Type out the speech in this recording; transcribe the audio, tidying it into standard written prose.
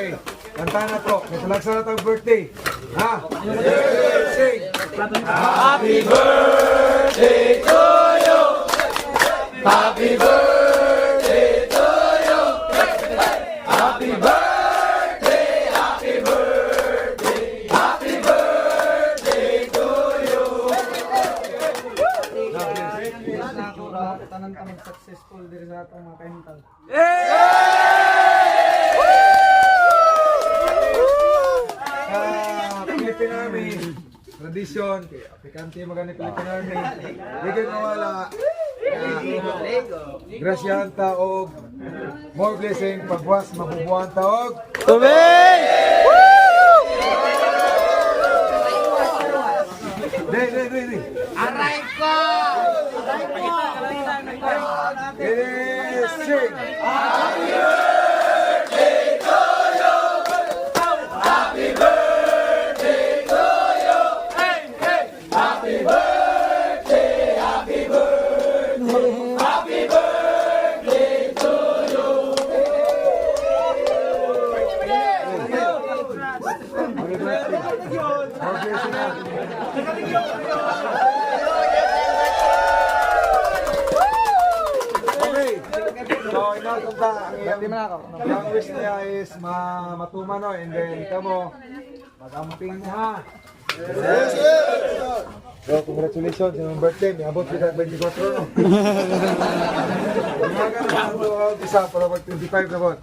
Okay. Kanta na to. May talagsa na tayong birthday. Ha? Sing. Happy birthday to you. Happy birthday to you. Happy birthday, happy birthday, happy birthday to you. Tanan successful diri sa atong mga kahintang. Philippine Army, tradisyon, pikante magani Philippine Army, di mawala. Grasyahan taog, more blessing, pagbuwas, mabubuhan taog. Tubig! Di. Aray ko! Sing. Okay. So, inatunta ang wish niya is matuman no, and then kamo magamping mo ha. Yes, sir. So, congratulations sa yung birthday. May abot kita 24 no. Mga ganun, isa para mag 25 na bot.